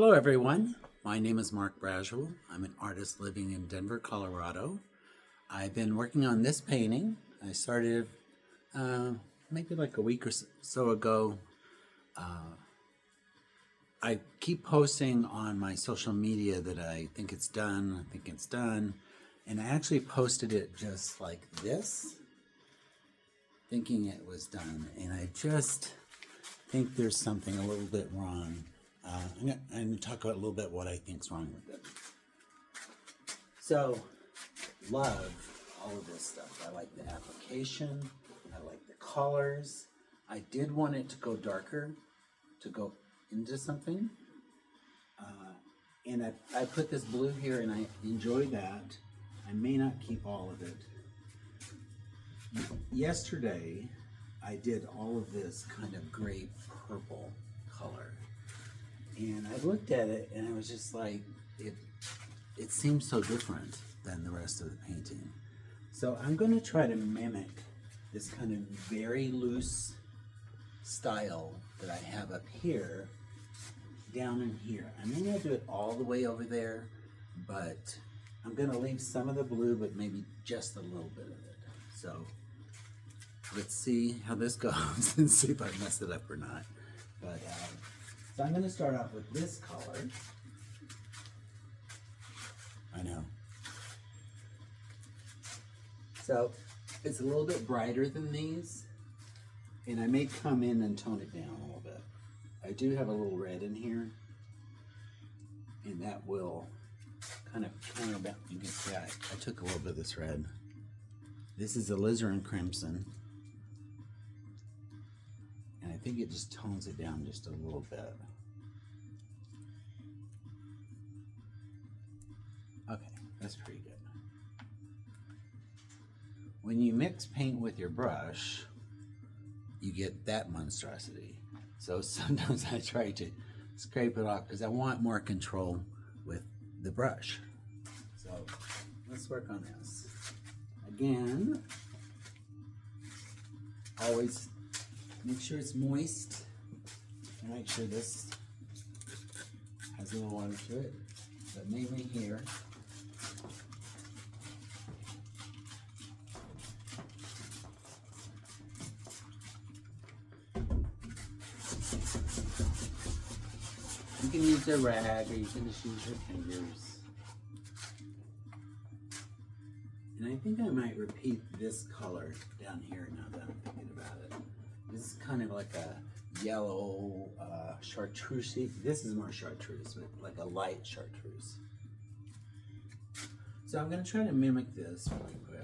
Hello, everyone. My name is Mark Brasuell. I'm an artist living in Denver, Colorado. I've been working on this painting. I started maybe like a week or so ago. I keep posting on my social media that I think it's done, And I actually posted it just like this, thinking it was done. And I just think there's something a little bit wrong. I'm going to talk about a little bit what I think's wrong with it. So, love all of this stuff. I like the application. I like the colors. I did want it to go darker, to go into something. And I put this blue here, and I enjoy that. I may not keep all of it. Yesterday, I did all of this kind of gray purple color. And I looked at it, and I was just like, it seems so different than the rest of the painting. So I'm going to try to mimic this kind of very loose style that I have up here, down in here. I may not do it all the way over there, but I'm going to leave some of the blue, but maybe just a little bit of it. So let's see how this goes and see if I mess it up or not. But so I'm going to start off with this color. I know. So it's a little bit brighter than these, and I may come in and tone it down a little bit. I do have a little red in here, and that will kind of counterbalance. You can see I took a little bit of this red. This is alizarin crimson, and I think it just tones it down just a little bit. Okay, that's pretty good. When you mix paint with your brush, you get that monstrosity. So sometimes I try to scrape it off because I want more control with the brush. So let's work on this. Again, always make sure it's moist and make sure this has a little water to it, but mainly here. You can use a rag or you can just use your fingers. And I think I might repeat this color down here now that I'm thinking about it. This is kind of like a yellow chartreuse. This is more chartreuse, but like a light chartreuse. So I'm going to try to mimic this really quick.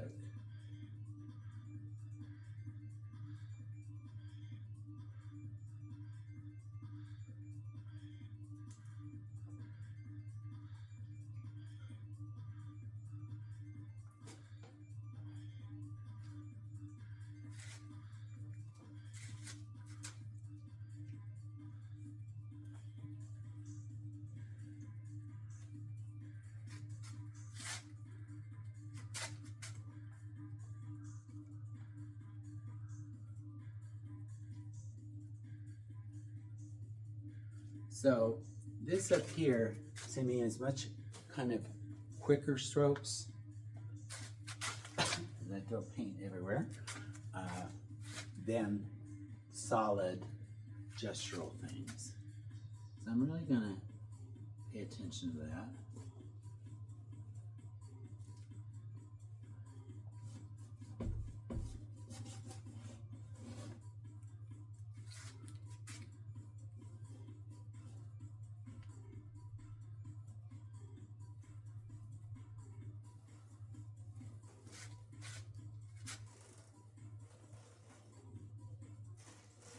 So this up here, to me, is much kind of quicker strokes. I throw paint everywhere. Than solid gestural things. So I'm really gonna pay attention to that.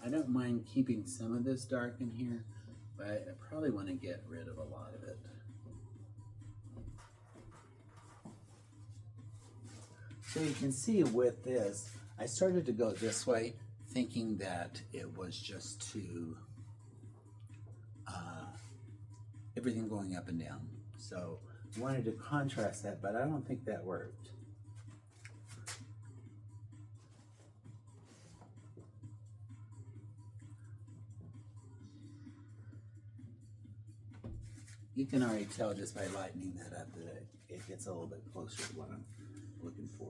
I don't mind keeping some of this dark in here, but I probably want to get rid of a lot of it. So you can see with this, I started to go this way, thinking that it was just to everything going up and down. So I wanted to contrast that, but I don't think that worked. You can already tell just by lightening that up that it gets a little bit closer to what I'm looking for.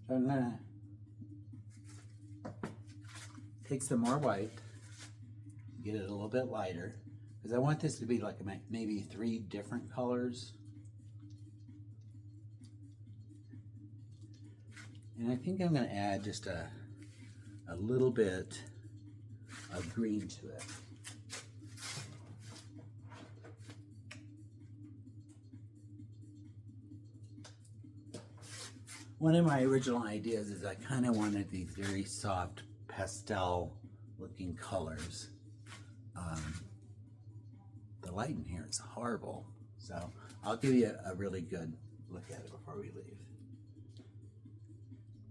So I'm gonna take some more white, get it a little bit lighter, because I want this to be like maybe 3 different colors. And I think I'm gonna add just a little bit of green to it. One of my original ideas is I kind of wanted these very soft pastel looking colors. The light in here is horrible, so I'll give you a really good look at it before we leave.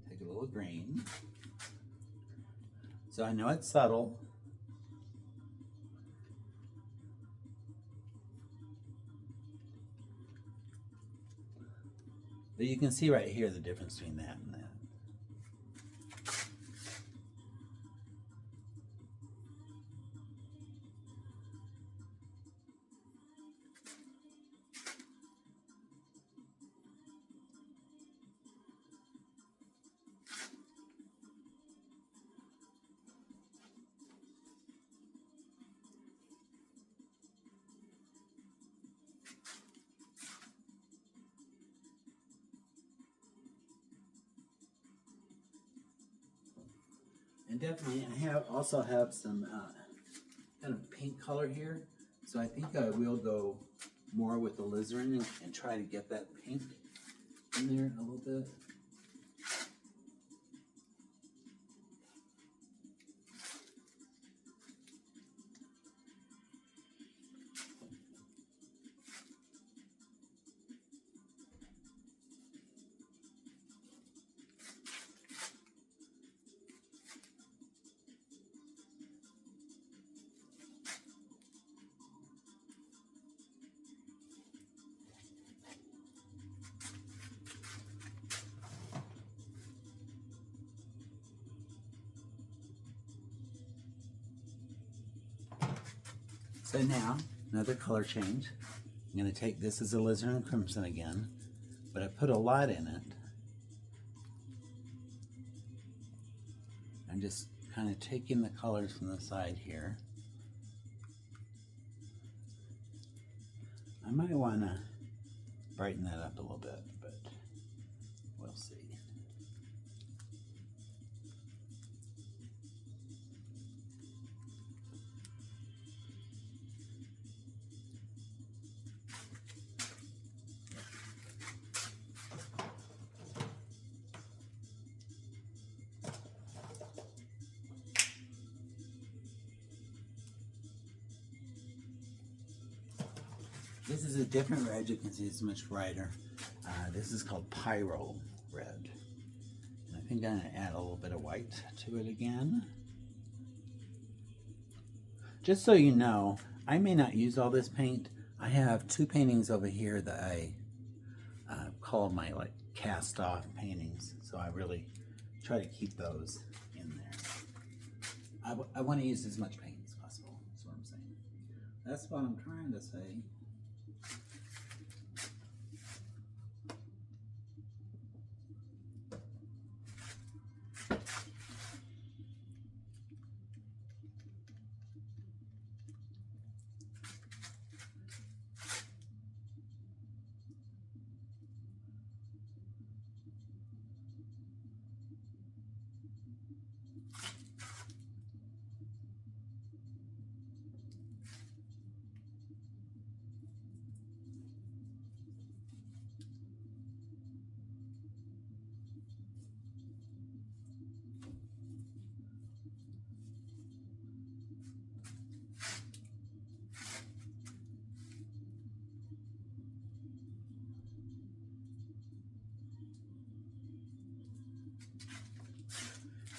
Take a little green. So I know it's subtle. But you can see right here the difference between that and that. And definitely, I also have some kind of pink color here, so I think I will go more with the alizarin and try to get that pink in there a little bit. So now, another color change. I'm going to take this as alizarin crimson again, but I put a lot in it. I'm just kind of taking the colors from the side here. I might want to brighten that up a little bit, but we'll see. This is a different red. You can see it's much brighter. This is called Pyro Red. And I think I'm going to add a little bit of white to it again. Just so you know, I may not use all this paint. I have 2 paintings over here that I call my like cast off paintings. So I really try to keep those in there. I want to use as much paint as possible. That's what I'm saying. That's what I'm trying to say.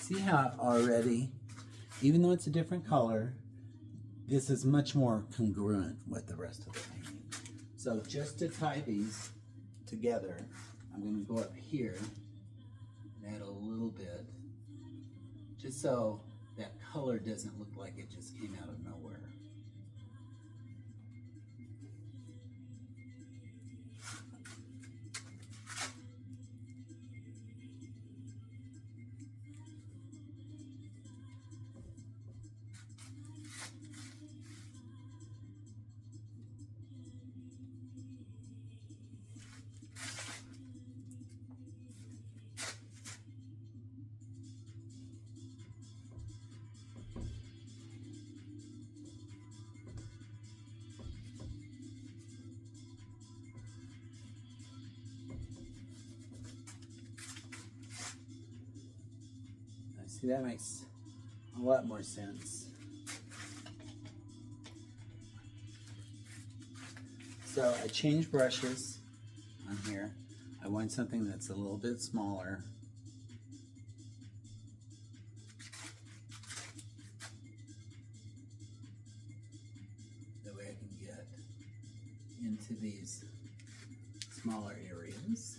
See how already, even though it's a different color, this is much more congruent with the rest of the painting. So just to tie these together, I'm going to go up here and add a little bit, just so that color doesn't look like it just came out of nowhere. See, that makes a lot more sense. So I changed brushes on here. I want something that's a little bit smaller. That way I can get into these smaller areas.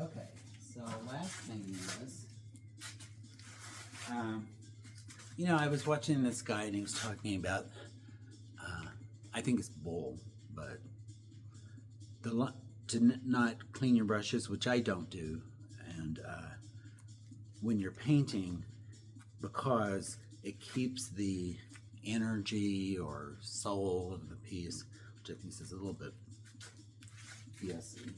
Okay, so last thing is, you know, I was watching this guy and he was talking about, I think it's bull, but to not clean your brushes, which I don't do, and when you're painting, because it keeps the energy or soul of the piece, which I think is a little bit BSy.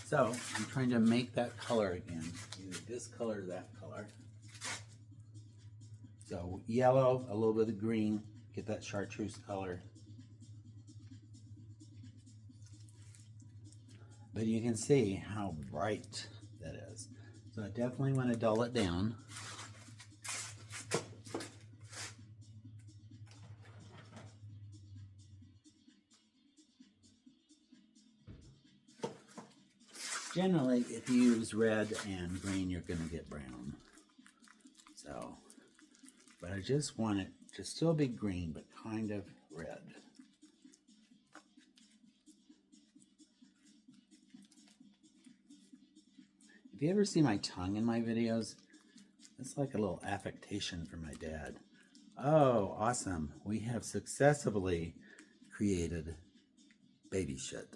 So I'm trying to make that color again, either this color or that color. So yellow, a little bit of green, get that chartreuse color. But you can see how bright that is. So I definitely want to dull it down. Generally, if you use red and green, you're going to get brown. So, but I just want it to still be green, but kind of red. If you ever see my tongue in my videos, it's like a little affectation from my dad. Oh, awesome. We have successfully created baby shit.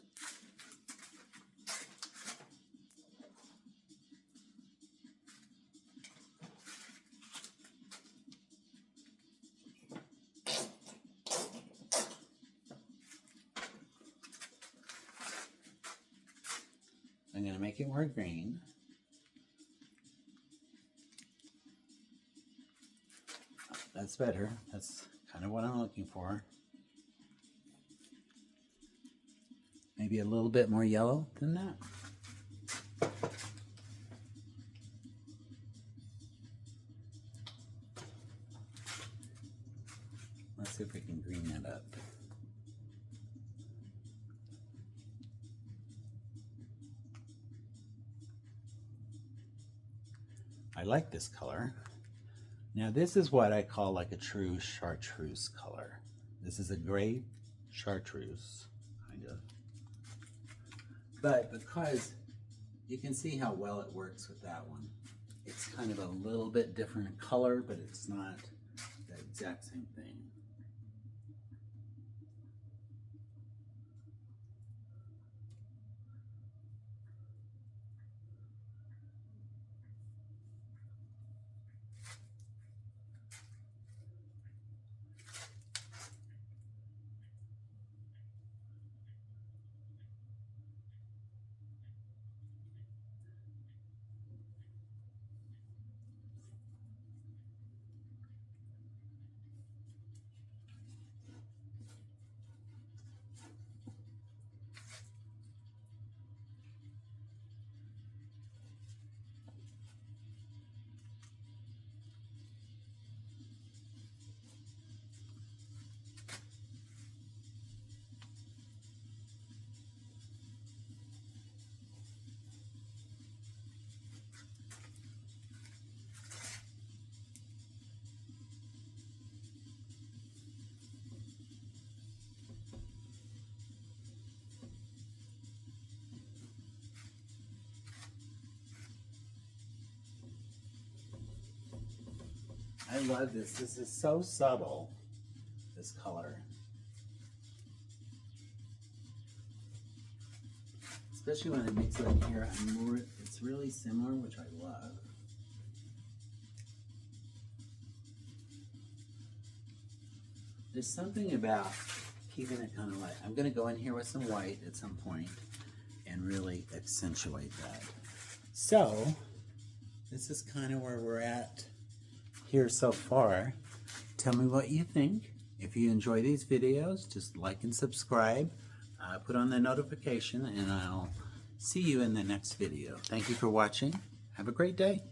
I'm going to make it more green. That's better. That's kind of what I'm looking for. Maybe a little bit more yellow than that. Let's see if we can green that up. I like this color. Now this is what I call like a true chartreuse color. This is a gray chartreuse, kind of. But because you can see how well it works with that one. It's kind of a little bit different color, but it's not the exact same thing. I love this. This is so subtle, this color. Especially when I mix it in here, it's really similar, which I love. There's something about keeping it kind of light. I'm going to go in here with some white at some point and really accentuate that. So, this is kind of where we're at here so far. Tell me what you think. If you enjoy these videos, just like and subscribe. Put on the notification, and I'll see you in the next video. Thank you for watching. Have a great day.